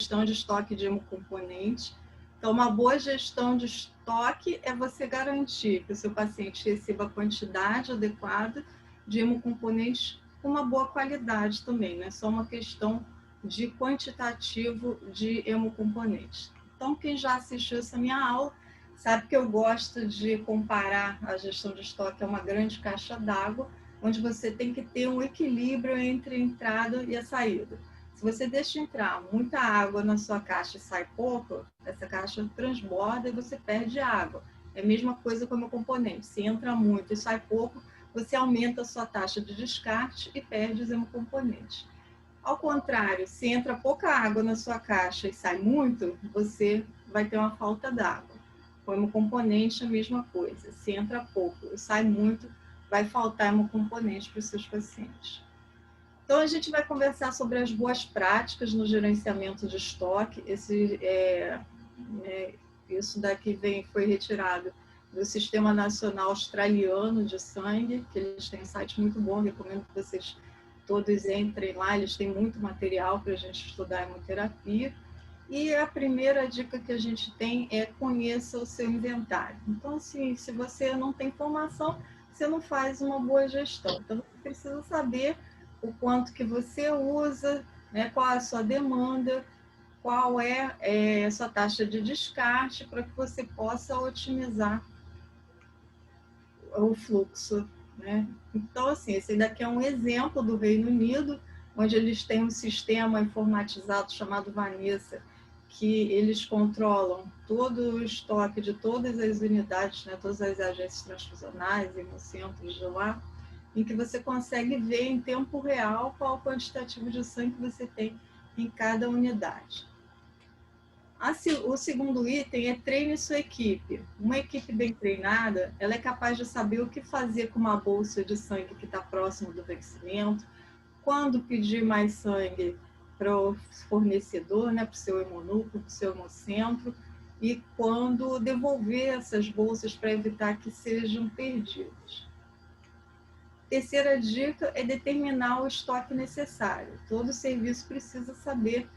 gestão de estoque de hemocomponentes. Então, uma boa gestão de estoque é você garantir que o seu paciente receba a quantidade adequada de hemocomponentes com uma boa qualidade também, não é só uma questão de quantitativo de hemocomponentes. Então, quem já assistiu essa minha aula sabe que eu gosto de comparar a gestão de estoque a uma grande caixa d'água, onde você tem que ter um equilíbrio entre a entrada e a saída. Se você deixa entrar muita água na sua caixa e sai pouco, essa caixa transborda e você perde água. É a mesma coisa com o hemocomponente. Se entra muito e sai pouco, você aumenta a sua taxa de descarte e perde os hemocomponentes. Ao contrário, se entra pouca água na sua caixa e sai muito, você vai ter uma falta d'água. Com o hemocomponente, a mesma coisa. Se entra pouco e sai muito, vai faltar hemocomponente para os seus pacientes. Então, a gente vai conversar sobre as boas práticas no gerenciamento de estoque. Isso daqui foi retirado do Sistema Nacional Australiano de Sangue, que eles têm um site muito bom, recomendo que vocês todos entrem lá, eles têm muito material para a gente estudar hemoterapia. E a primeira dica que a gente tem é conheça o seu inventário. Então, assim, se você não tem formação, você não faz uma boa gestão. Então, você precisa saber o quanto que você usa, né, qual é a sua demanda, qual é a sua taxa de descarte, para que você possa otimizar o fluxo, né? Então, assim, esse daqui é um exemplo do Reino Unido, onde eles têm um sistema informatizado chamado Vanessa, que eles controlam todo o estoque de todas as unidades, né, todas as agências transfusionais, hemocentros de lá, em que você consegue ver em tempo real qual o quantitativo de sangue que você tem em cada unidade. O segundo item é treine sua equipe. Uma equipe bem treinada, ela é capaz de saber o que fazer com uma bolsa de sangue que está próximo do vencimento, quando pedir mais sangue para o fornecedor, né, para o seu hemonúcleo, para o seu hemocentro, e quando devolver essas bolsas para evitar que sejam perdidas. Terceira dica é determinar o estoque necessário. Todo serviço precisa saber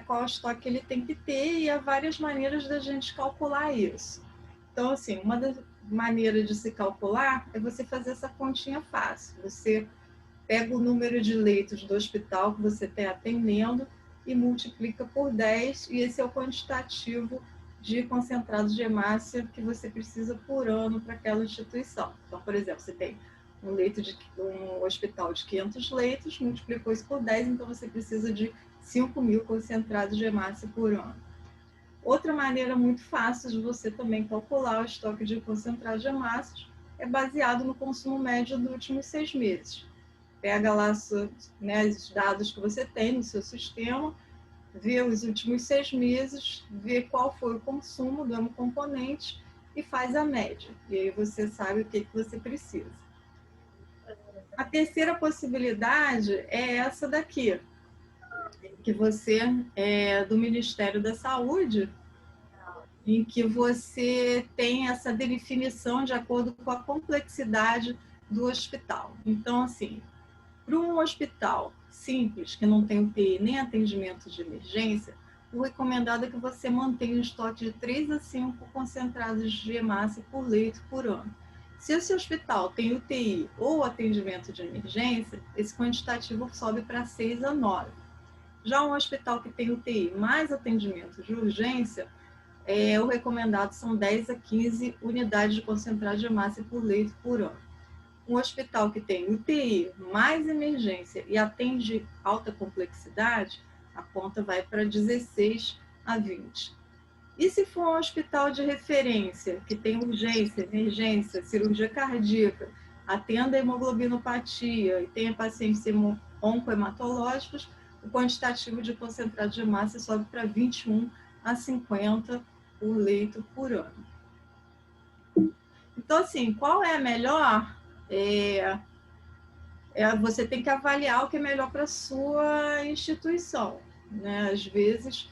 qual estoque ele tem que ter, e há várias maneiras da gente calcular isso. Então, assim, uma das maneiras de se calcular é você fazer essa continha fácil. Você pega o número de leitos do hospital que você está atendendo e multiplica por 10, e esse é o quantitativo de concentrados de hemácia que você precisa por ano para aquela instituição. Então, por exemplo, você tem um hospital de 500 leitos, multiplicou isso por 10, então você precisa de 5.000 concentrados de hemácia por ano. Outra maneira muito fácil de você também calcular o estoque de concentrados de hemácias é baseado no consumo médio dos últimos 6 meses. Pega lá os dados que você tem no seu sistema, vê os últimos 6 meses, vê qual foi o consumo do hemocomponente e faz a média. E aí você sabe o que você precisa. A terceira possibilidade é essa daqui, que você é do Ministério da Saúde, em que você tem essa definição de acordo com a complexidade do hospital. Então, assim, para um hospital simples, que não tem UTI nem atendimento de emergência, o recomendado é que você mantenha um estoque de 3 a 5 concentrados de hemácia por leito por ano. Se o seu hospital tem UTI ou atendimento de emergência, esse quantitativo sobe para 6 a 9. Já um hospital que tem UTI mais atendimento de urgência, o recomendado são 10 a 15 unidades de concentrado de hemácia por leito por ano. Um hospital que tem UTI mais emergência e atende alta complexidade, a conta vai para 16 a 20. E se for um hospital de referência, que tem urgência, emergência, cirurgia cardíaca, atenda a hemoglobinopatia e tenha pacientes oncohematológicos, o quantitativo de concentrado de hemácia sobe para 21 a 50 por leito por ano. Então, assim, qual é a melhor? Você tem que avaliar o que é melhor para a sua instituição, né? Às vezes,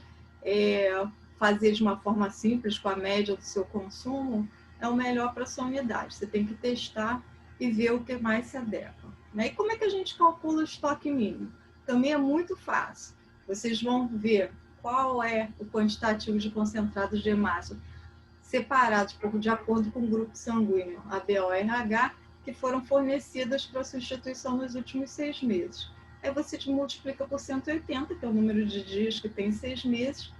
fazer de uma forma simples, com a média do seu consumo, é o melhor para a sua unidade. Você tem que testar e ver o que mais se adequa, né? E como é que a gente calcula o estoque mínimo? Também é muito fácil. Vocês vão ver qual é o quantitativo de concentrados de hemácio separados de acordo com o grupo sanguíneo AB ou RH, que foram fornecidas para sua instituição nos últimos 6 meses. Aí você te multiplica por 180, que é o número de dias que tem 6 meses,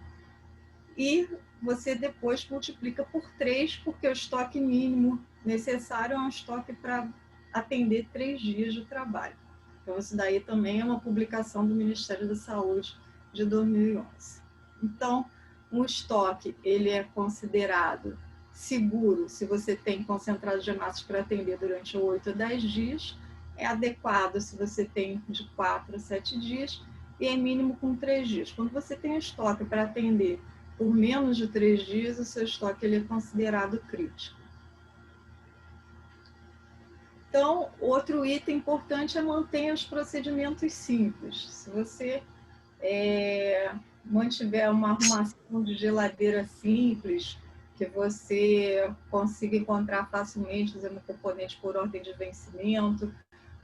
e você depois multiplica por 3, porque o estoque mínimo necessário é um estoque para atender 3 dias de trabalho. Então, isso daí também é uma publicação do Ministério da Saúde de 2011. Então, um estoque, ele é considerado seguro se você tem concentrado de hemácias para atender durante 8 a 10 dias, é adequado se você tem de 4 a 7 dias e é mínimo com 3 dias. Quando você tem estoque para atender por menos de 3 dias, o seu estoque ele é considerado crítico. Então, outro item importante é manter os procedimentos simples. Se você mantiver uma arrumação de geladeira simples, que você consiga encontrar facilmente os hemocomponentes por ordem de vencimento,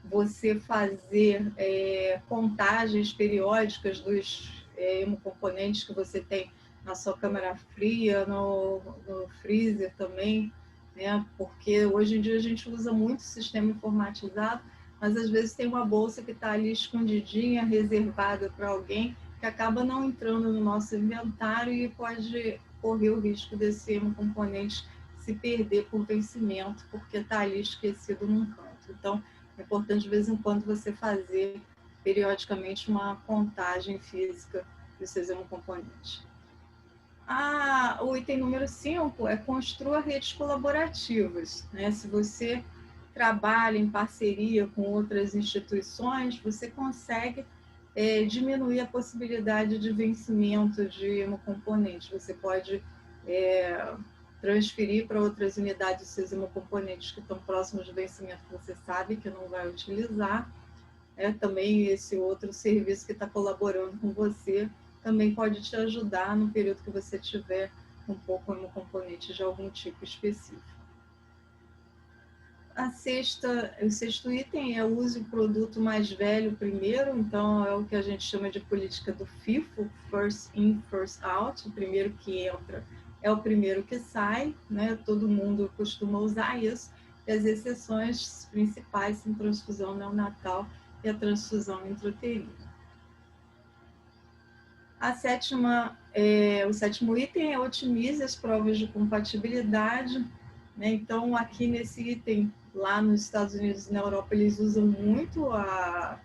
você fazer contagens periódicas dos hemocomponentes que você tem na sua câmara fria, no freezer também, né? Porque hoje em dia a gente usa muito sistema informatizado, mas às vezes tem uma bolsa que está ali escondidinha, reservada para alguém, que acaba não entrando no nosso inventário e pode correr o risco desse hemocomponente se perder por vencimento, porque está ali esquecido num canto. Então, é importante de vez em quando você fazer periodicamente uma contagem física dos seus hemocomponentes. O item número 5 é construa redes colaborativas, né? Se você trabalha em parceria com outras instituições, você consegue diminuir a possibilidade de vencimento de hemocomponentes. Você pode transferir para outras unidades os seus hemocomponentes que estão próximos de vencimento, que você sabe que não vai utilizar. Também esse outro serviço que está colaborando com você também pode te ajudar no período que você tiver um pouco hemocomponente de algum tipo específico. O sexto item é use o produto mais velho primeiro, então é o que a gente chama de política do FIFO, First In, First Out, o primeiro que entra é o primeiro que sai, né? Todo mundo costuma usar isso, e as exceções principais são transfusão neonatal e a transfusão intrauterina. O sétimo item é otimize as provas de compatibilidade, né? Então, aqui nesse item, lá nos Estados Unidos e na Europa, eles usam muito a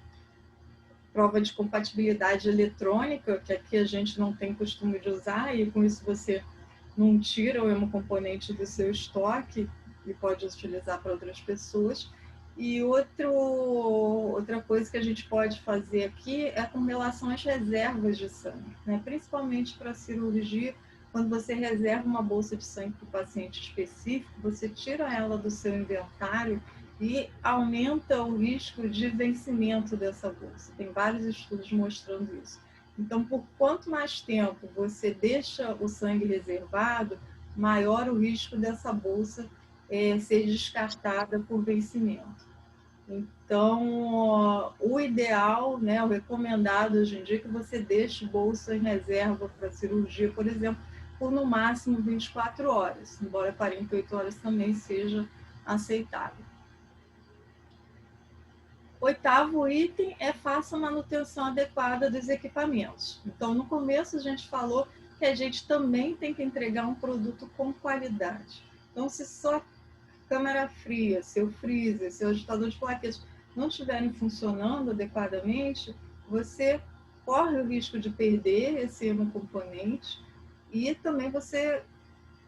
prova de compatibilidade eletrônica, que aqui a gente não tem costume de usar, e com isso você não tira o hemocomponente do seu estoque e pode utilizar para outras pessoas. E outra coisa que a gente pode fazer aqui é com relação às reservas de sangue, né? Principalmente para cirurgia, quando você reserva uma bolsa de sangue para o paciente específico, você tira ela do seu inventário e aumenta o risco de vencimento dessa bolsa. Tem vários estudos mostrando isso. Então, por quanto mais tempo você deixa o sangue reservado, maior o risco dessa bolsa ser descartada por vencimento. Então, o ideal, né, o recomendado hoje em dia é que você deixe bolsa em reserva para cirurgia, por exemplo, por no máximo 24 horas, embora 48 horas também seja aceitável. Oitavo item é faça a manutenção adequada dos equipamentos. Então, no começo a gente falou que a gente também tem que entregar um produto com qualidade. Então, se só câmara fria, seu freezer, seu agitador de plaquetas não estiverem funcionando adequadamente, você corre o risco de perder esse hemocomponente e também você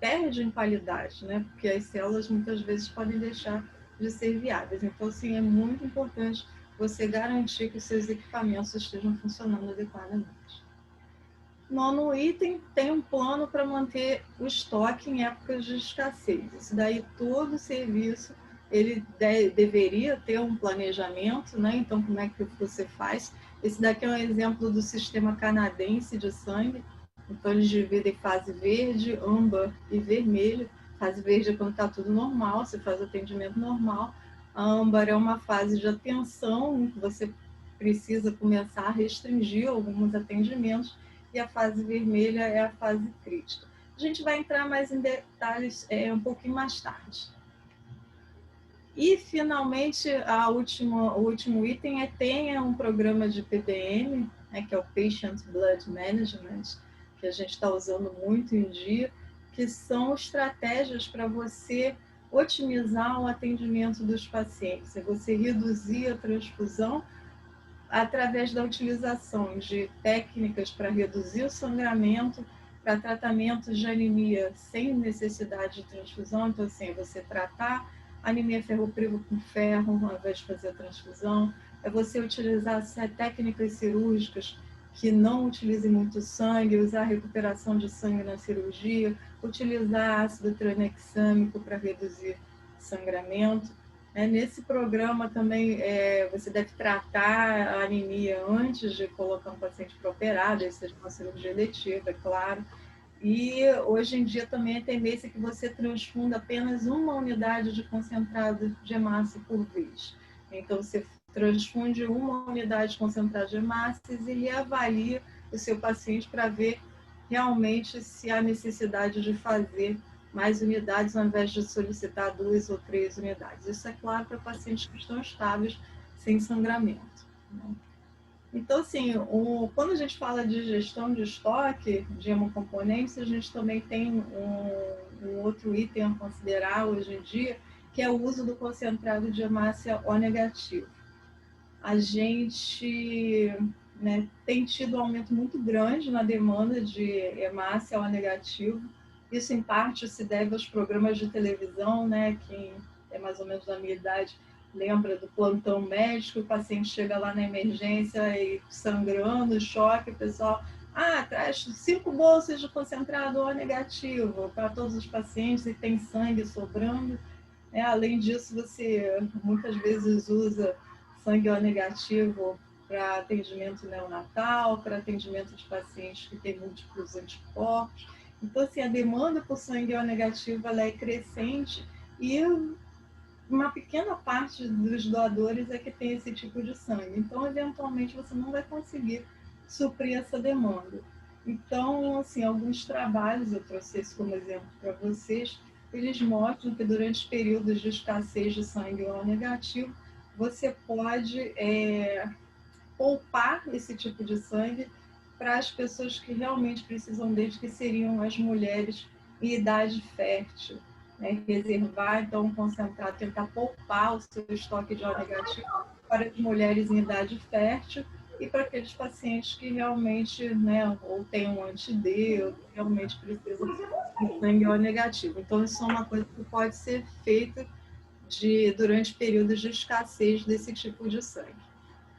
perde em qualidade, né? Porque as células muitas vezes podem deixar de ser viáveis. Então, sim, é muito importante você garantir que os seus equipamentos estejam funcionando adequadamente. Nono item, tem um plano para manter o estoque em épocas de escassez. Isso daí, todo serviço, ele deveria ter um planejamento, né? Então, como é que você faz? Esse daqui é um exemplo do sistema canadense de sangue. Então, eles dividem fase verde, âmbar e vermelho. Fase verde é quando está tudo normal, você faz o atendimento normal. A âmbar é uma fase de atenção, que você precisa começar a restringir alguns atendimentos. e a fase vermelha é a fase crítica. A gente vai entrar mais em detalhes um pouquinho mais tarde. E, finalmente, o último item tenha um programa de PBM, né, que é o Patient Blood Management, que a gente está usando muito em dia, que são estratégias para você otimizar o atendimento dos pacientes, é você reduzir a transfusão através da utilização de técnicas para reduzir o sangramento, para tratamentos de anemia sem necessidade de transfusão. Então, assim, você tratar anemia ferropriva com ferro, ao invés de fazer a transfusão, é você utilizar técnicas cirúrgicas que não utilizem muito sangue, usar recuperação de sangue na cirurgia, utilizar ácido tranexâmico para reduzir sangramento. Nesse programa também você deve tratar a anemia antes de colocar um paciente para operar, deve ser uma cirurgia eletiva, é claro. E hoje em dia também a tendência é que você transfunda apenas uma unidade de concentrado de hemácia por vez. Então você transfunde uma unidade concentrada de hemácias e avalia o seu paciente para ver realmente se há necessidade de fazer mais unidades ao invés de solicitar 2 ou 3 unidades. Isso é claro para pacientes que estão estáveis sem sangramento. Então, assim, quando a gente fala de gestão de estoque de hemocomponentes, a gente também tem um outro item a considerar hoje em dia, que é o uso do concentrado de hemácia O negativo. A gente tem tido um aumento muito grande na demanda de hemácia O negativo. Isso, em parte, se deve aos programas de televisão, quem é mais ou menos da minha idade lembra do plantão médico, o paciente chega lá na emergência e sangrando, choque, o pessoal, traz 5 bolsas de concentrado O negativo para todos os pacientes e tem sangue sobrando. Além disso, você muitas vezes usa sangue O negativo para atendimento neonatal, para atendimento de pacientes que têm múltiplos anticorpos. Então, assim, a demanda por sangue O negativo ela é crescente e uma pequena parte dos doadores é que tem esse tipo de sangue. Então, eventualmente, você não vai conseguir suprir essa demanda. Então, assim, alguns trabalhos, eu trouxe esse como exemplo para vocês, eles mostram que durante períodos de escassez de sangue O negativo, você pode poupar esse tipo de sangue para as pessoas que realmente precisam dele, que seriam as mulheres em idade fértil. Reservar, então, concentrar, tentar poupar o seu estoque de O negativo para as mulheres em idade fértil e para aqueles pacientes que realmente, ou têm um anti-D, ou realmente precisam de sangue O negativo. Então, isso é uma coisa que pode ser feita durante períodos de escassez desse tipo de sangue.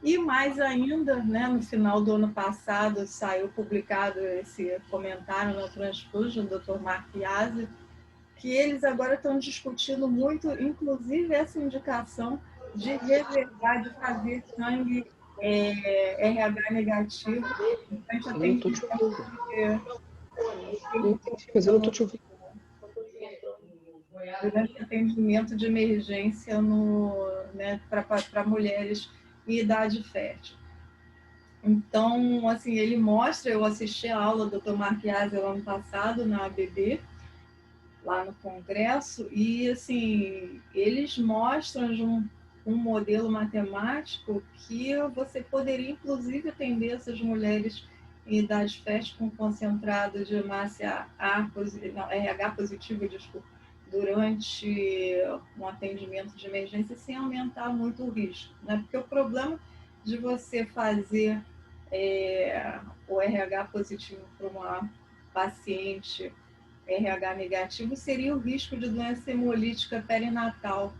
E mais ainda, no final do ano passado, saiu publicado esse comentário no Transfusion, do Dr. Mark Yazzie, que eles agora estão discutindo muito, inclusive essa indicação de reservar, de fazer sangue RH negativo. Eu não estou te ouvindo. Não entendi, mas eu não estou te ouvindo. Durante atendimento de emergência para mulheres em idade fértil. Então, assim, ele mostra, eu assisti a aula do Dr. Mark Yazzie ano passado na ABB, lá no congresso, e assim, eles mostram um modelo matemático que você poderia, inclusive, atender essas mulheres em idade fértil com concentrado de hemácia RH positivo, durante um atendimento de emergência sem aumentar muito o risco, Porque o problema de você fazer o RH positivo para uma paciente RH negativo seria o risco de doença hemolítica perinatal,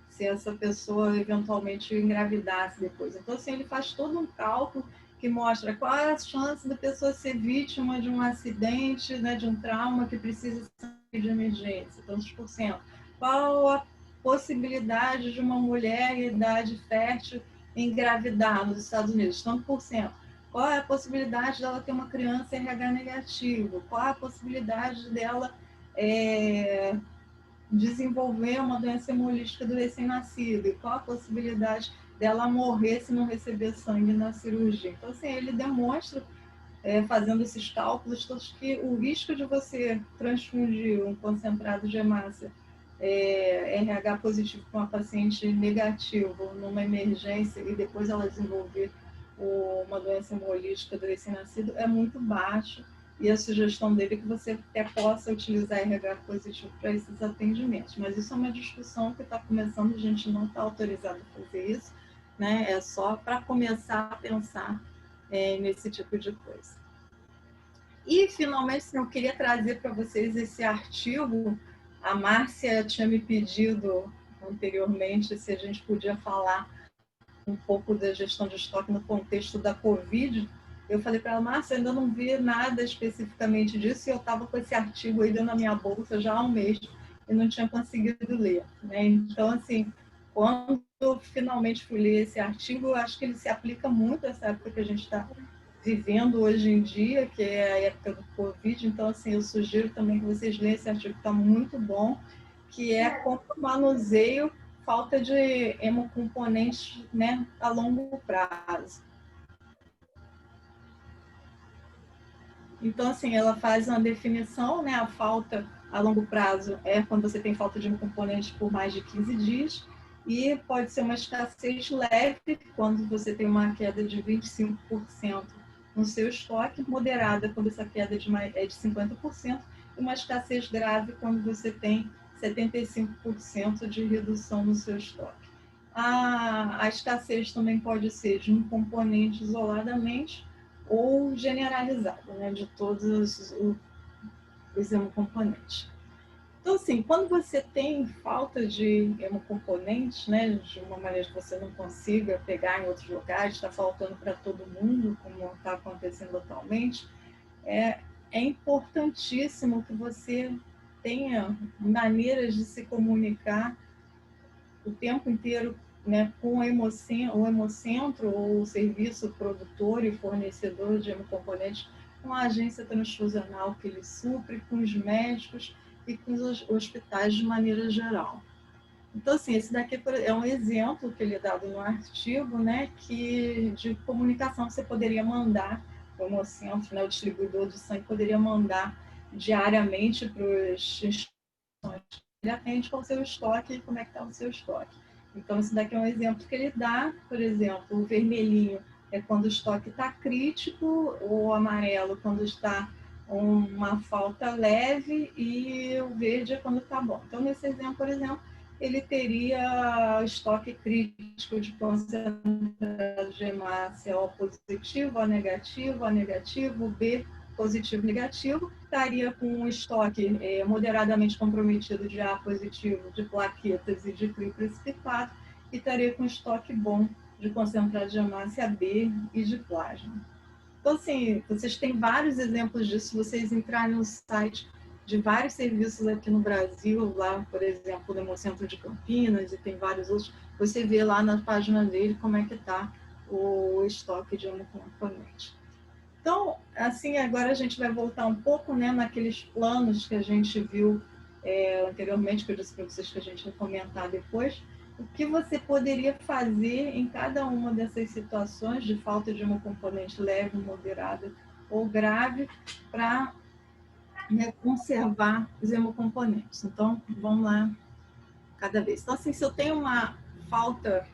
se essa pessoa eventualmente engravidasse depois. Então, assim, ele faz todo um cálculo que mostra qual é a chance da pessoa ser vítima de um acidente, de um trauma que precisa de emergência, tantos por cento. Qual a possibilidade de uma mulher em idade fértil engravidar nos Estados Unidos, tanto por cento. Qual é a possibilidade dela ter uma criança RH negativo? Qual é a possibilidade dela desenvolver uma doença hemolítica do recém-nascido? E qual a possibilidade dela morrer se não receber sangue na cirurgia? Então, assim, ele demonstra fazendo esses cálculos todos, que o risco de você transfundir um concentrado de hemácia RH positivo com uma paciente negativo numa emergência e depois ela desenvolver uma doença hemolítica do recém-nascido é muito baixo, e a sugestão dele é que você até possa utilizar RH positivo para esses atendimentos. Mas isso é uma discussão que está começando, a gente não está autorizado a fazer isso, né? É só para começar a pensar nesse tipo de coisa. E, finalmente, eu queria trazer para vocês esse artigo. A Márcia tinha me pedido anteriormente se a gente podia falar um pouco da gestão de estoque no contexto da Covid. Eu falei para ela, Márcia, ainda não vi nada especificamente disso, e eu estava com esse artigo aí dentro da minha bolsa já há um mês e não tinha conseguido ler, né? Então, assim, quando eu finalmente fui ler esse artigo, eu acho que ele se aplica muito a essa época que a gente está vivendo hoje em dia, que é a época do Covid. Então, assim, eu sugiro também que vocês leiam esse artigo, que está muito bom, que é como manuseio falta de hemocomponentes, né, a longo prazo. Então, assim, ela faz uma definição, né, a falta a longo prazo é quando você tem falta de hemocomponentes por mais de 15 dias, e pode ser uma escassez leve, quando você tem uma queda de 25% no seu estoque, moderada quando essa queda é de 50%, e uma escassez grave quando você tem 75% de redução no seu estoque. A escassez também pode ser de um componente isoladamente ou generalizada, né, de todos os hemocomponentes. Então, assim, quando você tem falta de hemocomponentes, né, de uma maneira que você não consiga pegar em outros lugares, está faltando para todo mundo, como está acontecendo atualmente, é importantíssimo que você tenha maneiras de se comunicar o tempo inteiro, né, com o hemocentro ou o serviço produtor e fornecedor de hemocomponentes, com a agência transfusional que ele supre, com os médicos e com os hospitais de maneira geral. Então, assim, esse daqui é um exemplo que ele é dado no artigo, né, que de comunicação você poderia mandar, o hemocentro, né, o distribuidor de sangue poderia mandar diariamente para os instituições que ele atende com o seu estoque e como é que está o seu estoque. Então, esse daqui é um exemplo que ele dá, por exemplo, o vermelhinho é quando o estoque está crítico, o amarelo quando está uma falta leve, e o verde é quando está bom. Então, nesse exemplo, por exemplo, ele teria estoque crítico de concentrado de hemácia O positivo, O negativo, O negativo, B positivo, negativo, estaria com um estoque moderadamente comprometido de A positivo, de plaquetas e de CRI precipitado, e estaria com estoque bom de concentrado de hemácia B e de plasma. Então, assim, vocês têm vários exemplos disso, se vocês entrarem no site de vários serviços aqui no Brasil, lá, por exemplo, no Hemocentro de Campinas, e tem vários outros, você vê lá na página dele como é que está o estoque de hemocomponente. Então, assim, agora a gente vai voltar um pouco, né, naqueles planos que a gente viu anteriormente, que eu disse para vocês que a gente vai comentar depois, o que você poderia fazer em cada uma dessas situações de falta de hemocomponente leve, moderada ou grave, para, né, conservar os hemocomponentes. Então, vamos lá, cada vez. Então, assim, se eu tenho uma falta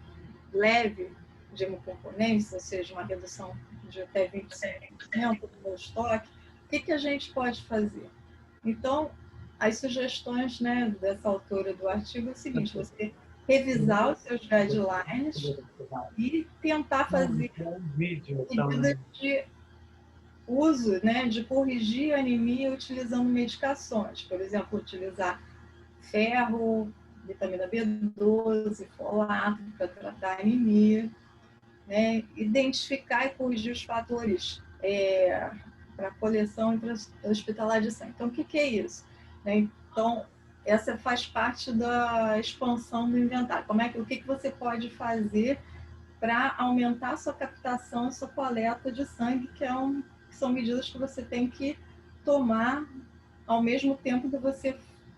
leve de hemocomponentes, ou seja, uma redução de até 25% do meu estoque, o que a gente pode fazer? Então, as sugestões, né, dessa autora do artigo é o seguinte: você revisar os seus guidelines e tentar fazer medidas de uso, né, de corrigir a anemia utilizando medicações. Por exemplo, utilizar ferro, vitamina B12, folato para tratar a anemia, né? Identificar e corrigir os fatores para coleção intra-hospitalar de sangue. Então, o que é isso? Então, essa faz parte da expansão do inventário. O que você pode fazer para aumentar a sua captação e sua coleta de sangue, que são medidas que você tem que tomar ao mesmo tempo que você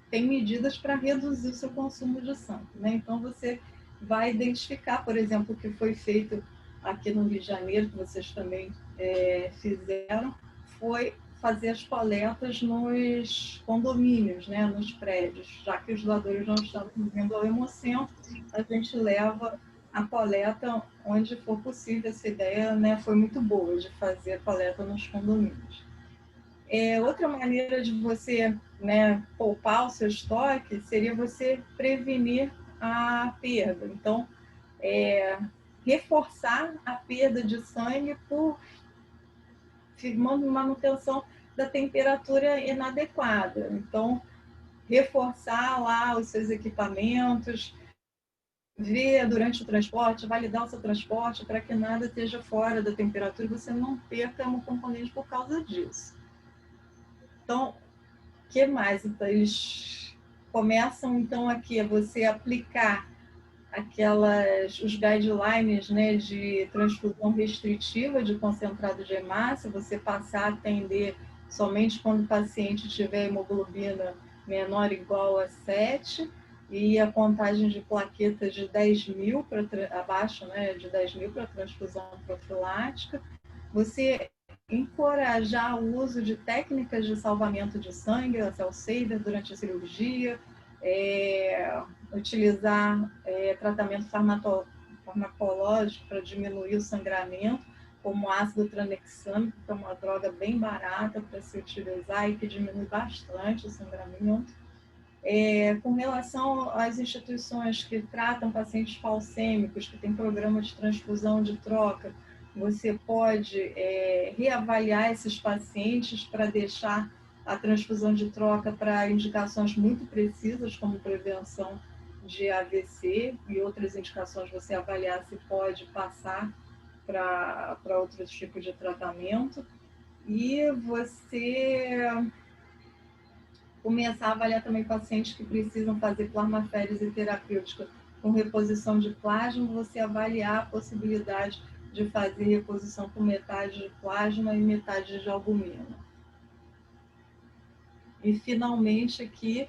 tem medidas para reduzir o seu consumo de sangue, né? Então, você vai identificar, por exemplo, o que foi feito aqui no Rio de Janeiro, que vocês também fizeram, foi fazer as coletas nos condomínios, né, nos prédios, já que os doadores não estavam vindo ao Hemocentro, a gente leva a coleta onde for possível. Essa ideia, né, foi muito boa, de fazer a coleta nos condomínios. Outra maneira de você, né, poupar o seu estoque seria você prevenir a perda. Então, reforçar a perda de sangue por manutenção da temperatura inadequada. Então, reforçar lá os seus equipamentos, ver durante o transporte, validar o seu transporte para que nada esteja fora da temperatura e você não perca um componente por causa disso. Então, o que mais? Então, eles começam então aqui a você aplicar os guidelines, né, de transfusão restritiva de concentrado de hemácia, você passar a atender somente quando o paciente tiver hemoglobina menor ou igual a 7 e a contagem de plaquetas de 10.000 abaixo, né, de 10.000 para transfusão profilática. Você encorajar o uso de técnicas de salvamento de sangue, a cell saver, durante a cirurgia, utilizar tratamento farmacológico para diminuir o sangramento, como ácido tranexâmico, que é uma droga bem barata para se utilizar e que diminui bastante o sangramento. Com relação às instituições que tratam pacientes falcêmicos, que têm programa de transfusão de troca, você pode reavaliar esses pacientes para deixar a transfusão de troca para indicações muito precisas, como prevenção de AVC e outras indicações, você avaliar se pode passar para outros tipos de tratamento. E você começar a avaliar também pacientes que precisam fazer plasmaférese terapêutica com reposição de plasma, você avaliar a possibilidade de fazer reposição com metade de plasma e metade de albumina. E, finalmente, aqui,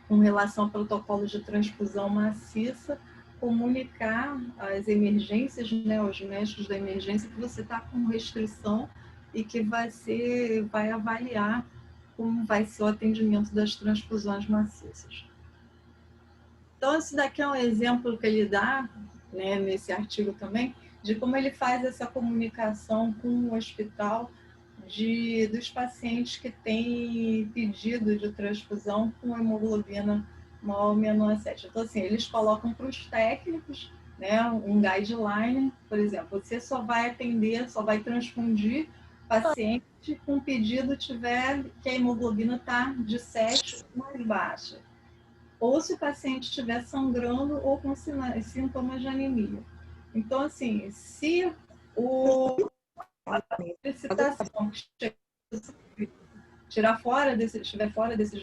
com relação ao protocolo de transfusão maciça, comunicar as emergências, né, aos médicos da emergência, que você está com restrição e que vai avaliar como vai ser o atendimento das transfusões maciças. Então, esse daqui é um exemplo que ele dá, né, nesse artigo também, de como ele faz essa comunicação com o hospital dos pacientes que têm pedido de transfusão com hemoglobina maior ou menor a 7. Então, assim, eles colocam para os técnicos, né, um guideline, por exemplo, você só vai atender, só vai transfundir paciente com pedido tiver que a hemoglobina está de 7 mais baixa, ou se o paciente estiver sangrando ou com sintomas de anemia. Então, assim, se a solicitação estiver fora desses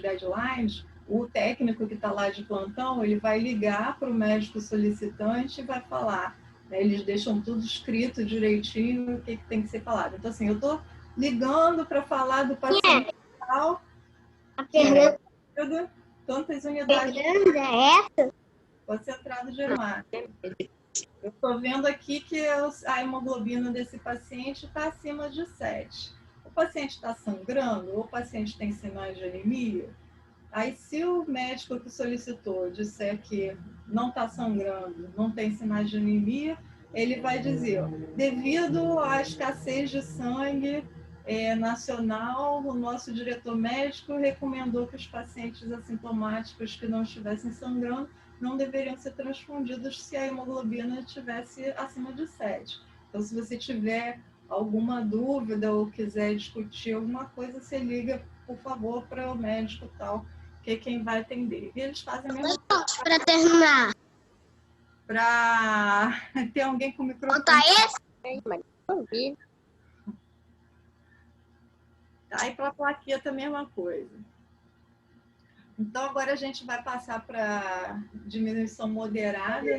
guidelines, o técnico que está lá de plantão, ele vai ligar para o médico solicitante e vai falar, né, eles deixam tudo escrito direitinho, o que tem que ser falado. Então, assim, eu estou ligando para falar do paciente tal, tantas unidades concentrado de hemácia. Eu estou vendo aqui que a hemoglobina desse paciente está acima de 7. O paciente está sangrando ou o paciente tem sinais de anemia? Aí, se o médico que solicitou disser que não está sangrando, não tem sinais de anemia, ele vai dizer, devido à escassez de sangue nacional, o nosso diretor médico recomendou que os pacientes assintomáticos que não estivessem sangrando não deveriam ser transfundidos se a hemoglobina estivesse acima de 7. Então, se você tiver alguma dúvida ou quiser discutir alguma coisa, você liga, por favor, para o médico tal, que é quem vai atender. E eles fazem a mesma coisa. Para terminar. Para ter alguém com o microfone. Conta esse? Não vi. Aí para a plaqueta, a mesma coisa. Então, agora a gente vai passar para diminuição moderada. Né?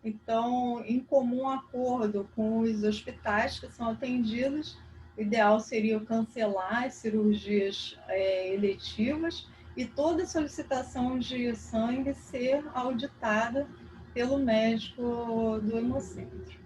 Então, em comum acordo com os hospitais que são atendidos, o ideal seria cancelar as cirurgias eletivas e toda solicitação de sangue ser auditada pelo médico do hemocentro.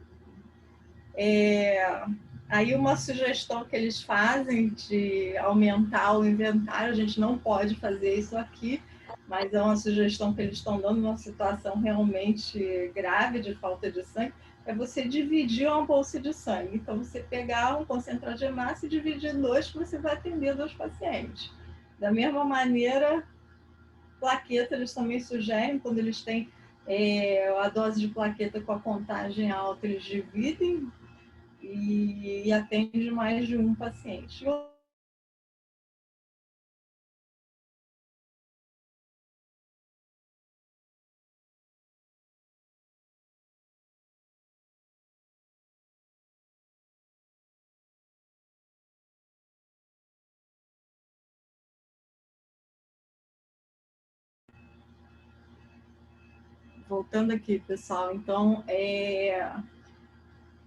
Aí uma sugestão que eles fazem de aumentar o inventário, a gente não pode fazer isso aqui, mas é uma sugestão que eles estão dando numa situação realmente grave de falta de sangue, é você dividir uma bolsa de sangue. Então, você pegar um concentrado de hemácia e dividir em dois, que você vai atender 2 pacientes. Da mesma maneira, plaqueta, eles também sugerem, quando eles têm a dose de plaqueta com a contagem alta, eles dividem e atende mais de um paciente. Voltando aqui, pessoal, então,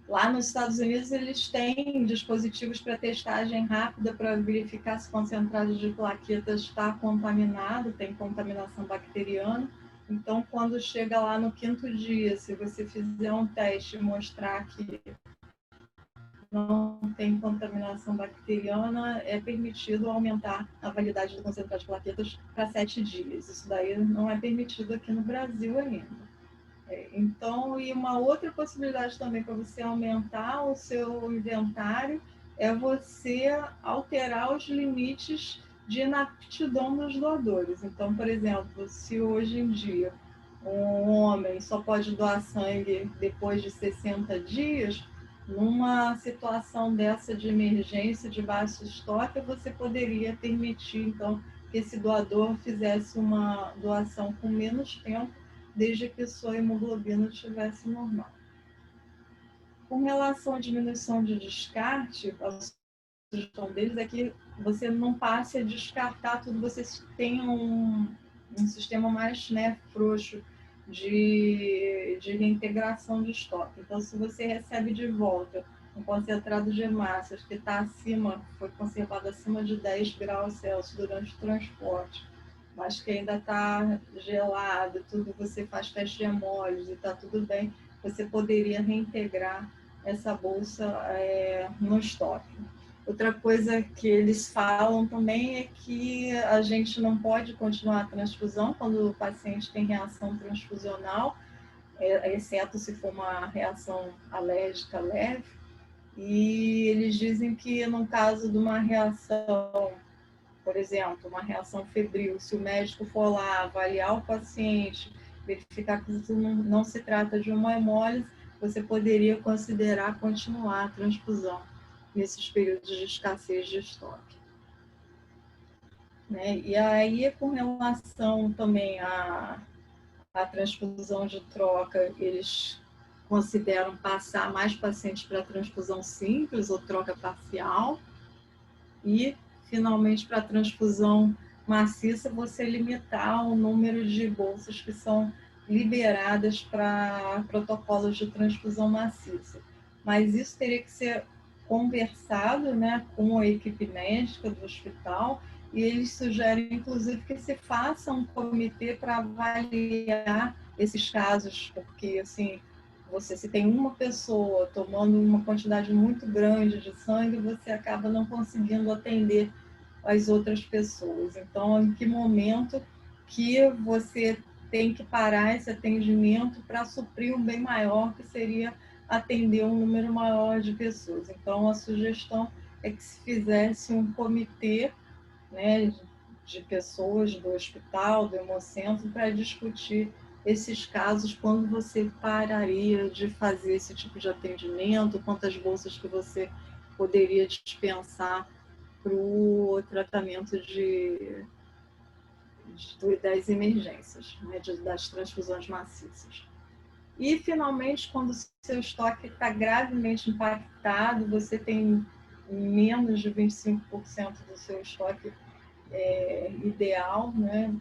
lá nos Estados Unidos eles têm dispositivos para testagem rápida para verificar se o concentrado de plaquetas está contaminado, tem contaminação bacteriana. Então, quando chega lá no 5º dia, se você fizer um teste e mostrar que não tem contaminação bacteriana, é permitido aumentar a validade do concentrado de plaquetas para 7 dias. Isso daí não é permitido aqui no Brasil ainda. Então, e uma outra possibilidade também para você aumentar o seu inventário é você alterar os limites de inaptidão dos doadores. Então, por exemplo, se hoje em dia um homem só pode doar sangue depois de 60 dias, numa situação dessa de emergência, de baixo estoque, você poderia permitir, então, que esse doador fizesse uma doação com menos tempo, desde que sua hemoglobina estivesse normal. Com relação à diminuição de descarte, a sugestão deles é que você não passe a descartar tudo, você tenha um sistema mais, né, frouxo de reintegração de estoque. Então, se você recebe de volta um concentrado de hemácias que está acima, foi conservado acima de 10 graus Celsius durante o transporte, mas que ainda está gelado, tudo, você faz teste de hemólise e está tudo bem, você poderia reintegrar essa bolsa no estoque. Outra coisa que eles falam também é que a gente não pode continuar a transfusão quando o paciente tem reação transfusional, exceto se for uma reação alérgica leve. E eles dizem que no caso de uma reação, por exemplo, uma reação febril, se o médico for lá avaliar o paciente, verificar que isso não se trata de uma hemólise, você poderia considerar continuar a transfusão nesses períodos de escassez de estoque. Né? E aí, com relação também à transfusão de troca, eles consideram passar mais pacientes para transfusão simples ou troca parcial. E, finalmente, para a transfusão maciça, você limitar o número de bolsas que são liberadas para protocolos de transfusão maciça. Mas isso teria que ser conversado, né, com a equipe médica do hospital, e eles sugerem, inclusive, que se faça um comitê para avaliar esses casos, porque, assim, se tem uma pessoa tomando uma quantidade muito grande de sangue, você acaba não conseguindo atender as outras pessoas. Então, em que momento que você tem que parar esse atendimento para suprir um bem maior, que seria atender um número maior de pessoas. Então, a sugestão é que se fizesse um comitê, né, de pessoas do hospital, do hemocentro, para discutir esses casos, quando você pararia de fazer esse tipo de atendimento, quantas bolsas que você poderia dispensar para o tratamento das emergências, né, das transfusões maciças. E, finalmente, quando o seu estoque está gravemente impactado, você tem menos de 25% do seu estoque ideal, né?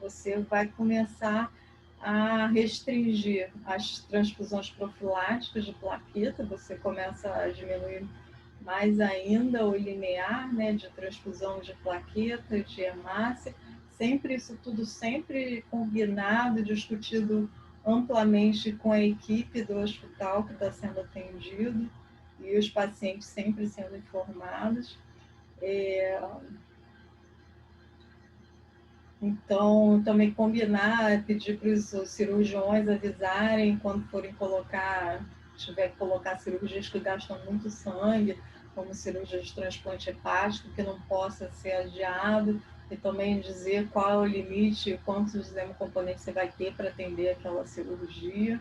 Você vai começar a restringir as transfusões profiláticas de plaqueta, você começa a diminuir mais ainda o linear, né, de transfusão de plaqueta, de hemácia, sempre isso tudo sempre combinado, discutido amplamente com a equipe do hospital que está sendo atendido e os pacientes sempre sendo informados. Então, também combinar, pedir para os cirurgiões avisarem quando forem tiver que colocar cirurgias que gastam muito sangue, como cirurgia de transplante hepático, que não possa ser adiado, e também dizer qual é o limite, quantos hemocomponentes você vai ter para atender aquela cirurgia.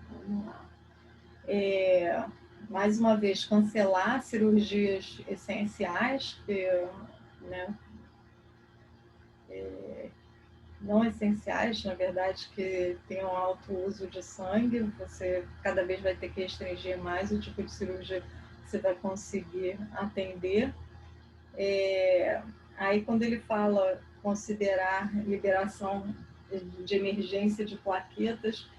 Vamos lá. Mais uma vez, cancelar cirurgias essenciais, né, não essenciais, na verdade, que tenham alto uso de sangue. Você cada vez vai ter que restringir mais o tipo de cirurgia que você vai conseguir atender. Aí, quando ele fala considerar liberação de emergência de plaquetas,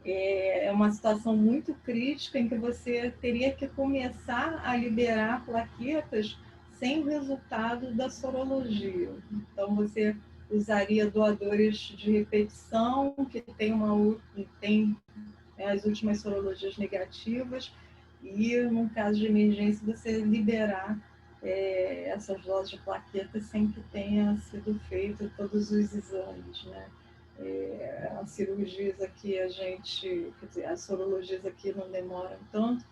é uma situação muito crítica em que você teria que começar a liberar plaquetas sem o resultado da sorologia. Então, você usaria doadores de repetição, que tem as últimas sorologias negativas, e, num caso de emergência, você liberar essas doses de plaquetas sem que tenha sido feito todos os exames, né? As cirurgias aqui as sorologias aqui não demoram tanto,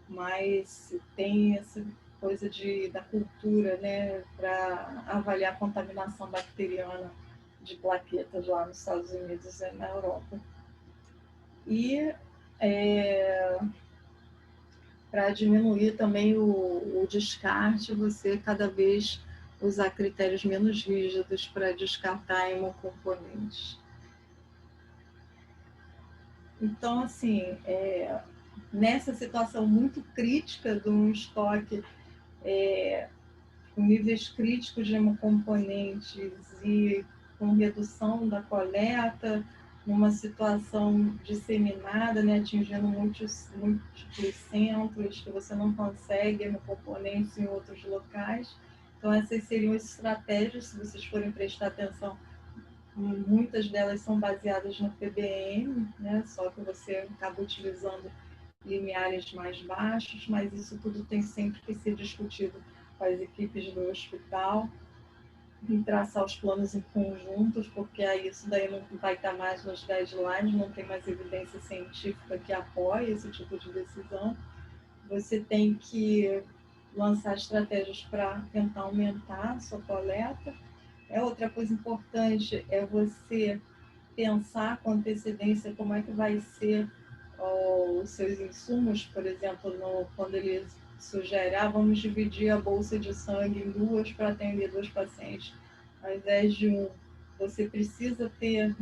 mas tem essa coisa da cultura, né, para avaliar a contaminação bacteriana de plaquetas lá nos Estados Unidos e na Europa. E para diminuir também o descarte, você cada vez usar critérios menos rígidos para descartar hemocomponentes. Então, assim, nessa situação muito crítica de um estoque com níveis críticos de hemocomponentes e com redução da coleta, numa situação disseminada, né, atingindo múltiplos centros, que você não consegue hemocomponentes em outros locais. Então, essas seriam as estratégias, se vocês forem prestar atenção. Muitas delas são baseadas no PBM, né? Só que você acaba utilizando limiares mais baixos, mas isso tudo tem sempre que ser discutido com as equipes do hospital e traçar os planos em conjuntos, porque aí isso daí não vai estar mais nos guidelines, não tem mais evidência científica que apoie esse tipo de decisão. Você tem que lançar estratégias para tentar aumentar a sua coleta. Outra coisa importante é você pensar com antecedência como é que vai ser os seus insumos, por exemplo, quando ele sugere, vamos dividir a bolsa de sangue em duas para atender 2 pacientes, ao invés de um. Você precisa ter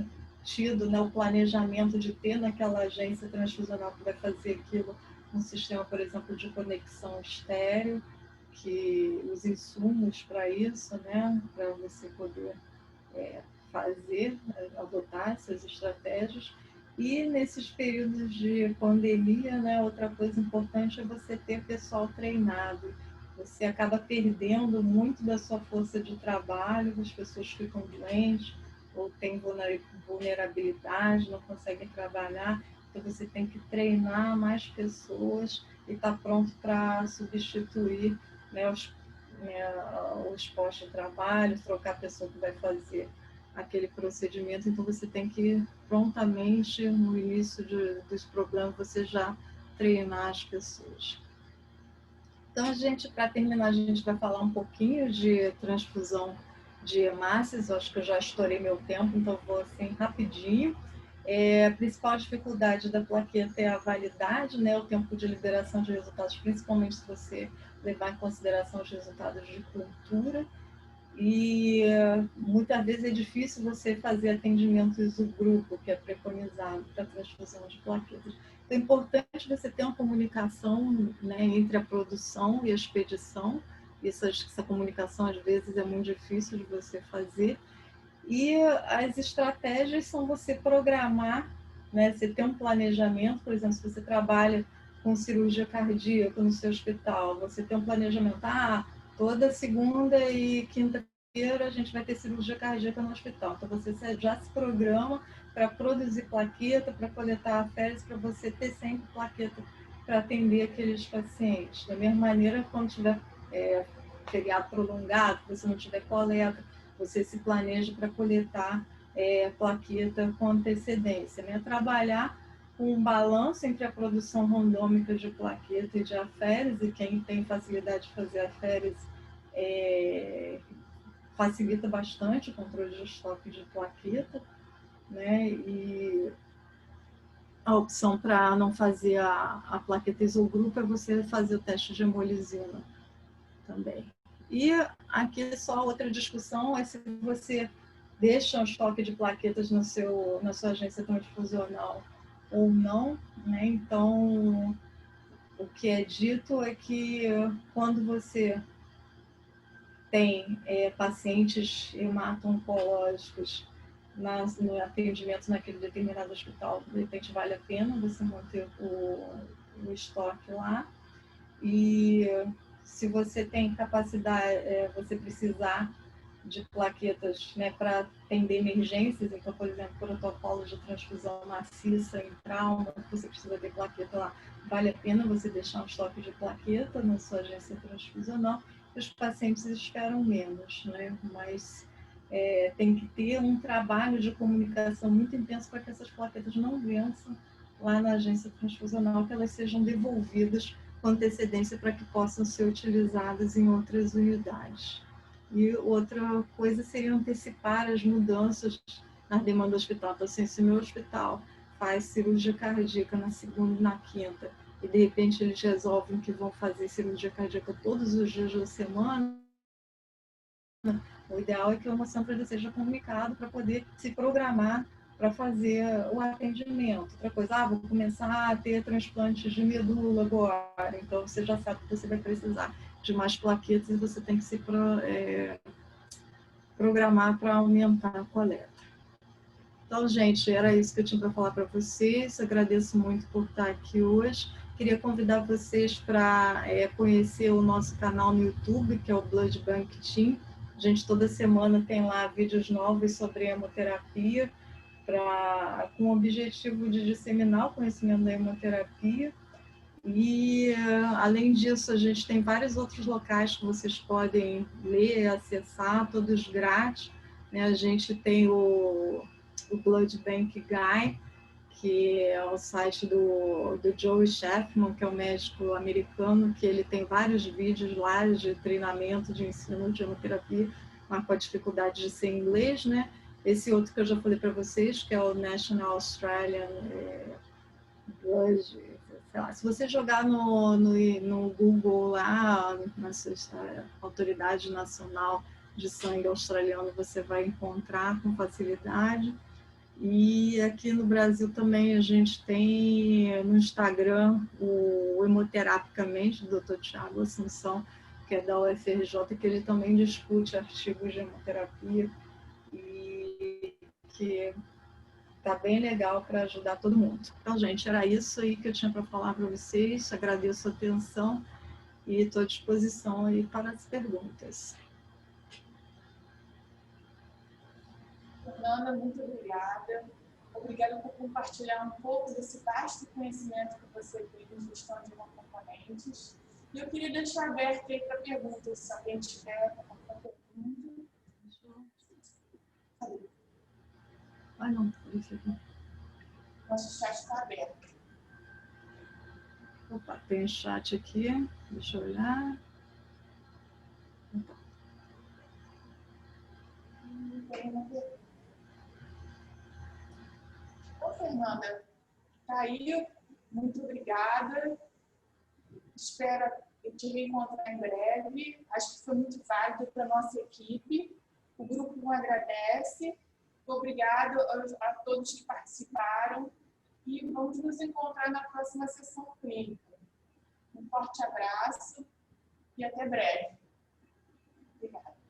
tido, né, o planejamento de ter naquela agência transfusional que vai fazer aquilo um sistema, por exemplo, de conexão estéreo, que os insumos para isso, né, para você poder adotar essas estratégias. E nesses períodos de pandemia, né, outra coisa importante é você ter pessoal treinado. Você acaba perdendo muito da sua força de trabalho, as pessoas ficam doentes ou têm vulnerabilidade, não conseguem trabalhar. Então, você tem que treinar mais pessoas e estar pronto para substituir, né, os postos de trabalho, trocar a pessoa que vai fazer aquele procedimento. Então, você tem que prontamente, no início dos programas, você já treinar as pessoas. Então, para terminar, a gente vai falar um pouquinho de transfusão de hemácias. Eu acho que eu já estourei meu tempo, então vou assim rapidinho. A principal dificuldade da plaqueta é a validade, né, o tempo de liberação de resultados, principalmente se você levar em consideração os resultados de cultura. E muitas vezes é difícil você fazer atendimentos do grupo, que é preconizado para transfusão de plaquetas. Então, é importante você ter uma comunicação, né, entre a produção e a expedição. Essa comunicação, às vezes, é muito difícil de você fazer. E as estratégias são você programar, né, você ter um planejamento. Por exemplo, se você trabalha com cirurgia cardíaca no seu hospital, você tem um planejamento, toda segunda e quinta a gente vai ter cirurgia cardíaca no hospital. Então, você já se programa para produzir plaqueta, para coletar aféres, para você ter sempre plaqueta para atender aqueles pacientes. Da mesma maneira, quando tiver feriado prolongado, você não tiver coleta, você se planeja para coletar plaqueta com antecedência, né? Trabalhar com um balanço entre a produção randômica de plaqueta e de aféres, e quem tem facilidade de fazer aféres facilita bastante o controle de estoque de plaqueta, né? E a opção para não fazer a plaqueta isogrupo é você fazer o teste de hemolisina também. E aqui só outra discussão é se você deixa um estoque de plaquetas na sua agência transfusional ou não, né? Então, o que é dito é que quando você tem pacientes hemato-oncológicos no atendimento naquele determinado hospital, de repente vale a pena você manter o estoque lá. E se você tem capacidade, você precisar de plaquetas, né, para atender emergências, então, por exemplo, protocolo de transfusão maciça em trauma, você precisa ter plaqueta lá, vale a pena você deixar um estoque de plaqueta na sua agência transfusional. Os pacientes esperam menos, né? Mas tem que ter um trabalho de comunicação muito intenso para que essas plaquetas não vençam lá na agência transfusional, que elas sejam devolvidas com antecedência para que possam ser utilizadas em outras unidades. E outra coisa seria antecipar as mudanças na demanda do hospital. Então, assim, se o meu hospital faz cirurgia cardíaca na segunda e na quinta, e de repente eles resolvem que vão fazer cirurgia cardíaca todos os dias da semana, o ideal é que o hemocentro seja comunicado para poder se programar para fazer o atendimento. Outra coisa, vou começar a ter transplantes de medula agora, então você já sabe que você vai precisar de mais plaquetas e você tem que se programar para aumentar a coleta. Então, gente, era isso que eu tinha para falar para vocês. Agradeço muito por estar aqui hoje. Queria convidar vocês para conhecer o nosso canal no YouTube, que é o Blood Bank Team. A gente toda semana tem lá vídeos novos sobre hemoterapia, com o objetivo de disseminar o conhecimento da hemoterapia. E, além disso, a gente tem vários outros locais que vocês podem ler, acessar, todos grátis, né? A gente tem o Blood Bank Guy, que é o site do Joey Sheffman, que é um médico americano, que ele tem vários vídeos lá de treinamento, de ensino de hemoterapia, mas com a dificuldade de ser em inglês, né? Esse outro que eu já falei para vocês, que é o National Australian Blood, sei lá, se você jogar no Google lá, na Autoridade Nacional de Sangue Australiano, você vai encontrar com facilidade. E aqui no Brasil também a gente tem no Instagram o Hemoterapicamente, do Dr. Tiago Assunção, que é da UFRJ, que ele também discute artigos de hemoterapia e que tá bem legal para ajudar todo mundo. Então, gente, era isso aí que eu tinha para falar para vocês. Agradeço a atenção e estou à disposição aí para as perguntas. Fernanda, muito obrigada. Obrigada por compartilhar um pouco desse vasto conhecimento que você tem em gestão de componentes. E eu queria deixar aberto aí para perguntas, se alguém tiver alguma pergunta. Ah, não, isso aqui. Nosso chat está aberto. Opa, tem chat aqui, deixa eu olhar. Não tem uma pergunta. Ô, Fernanda, tá aí, muito obrigada. Espero te reencontrar em breve. Acho que foi muito válido para a nossa equipe. O grupo agradece. Obrigado a todos que participaram. E vamos nos encontrar na próxima sessão clínica. Um forte abraço e até breve. Obrigada.